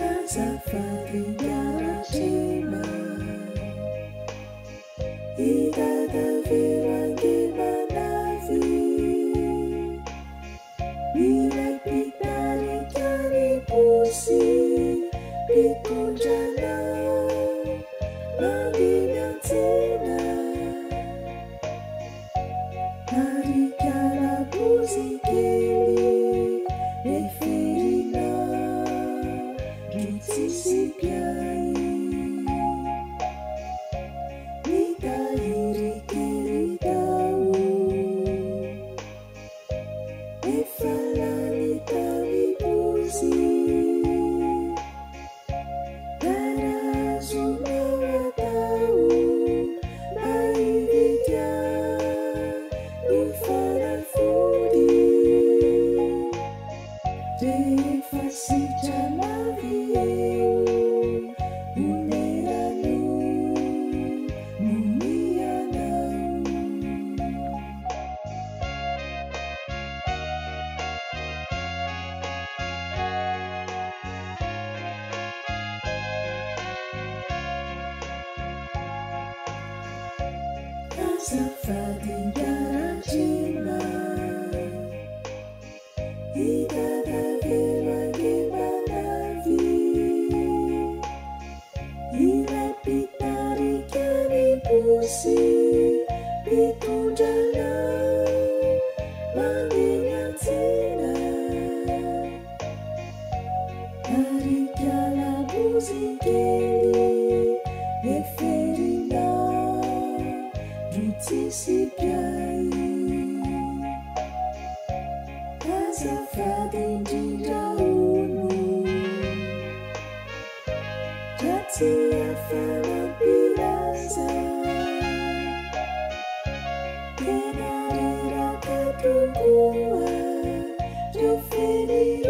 azafady miarasema idadavelo angemanavy milay mpitarikany posy mpitondrana mandehantsena ary kalabozykely eferina ro tsisy piay mitahiry tao efa lany tany pozy tarazonao atao mba hividia no fanafody rehefa sitralavy eo omerano no mianao azafady miarasema idadavelo angemanavy ilay mpitarikany posy mpitondrana mandehantsena ary kalabozykely eferina ro tsisy piay azafady indrindra ono ratsy afanampiraza tena reraka tokoa reo feny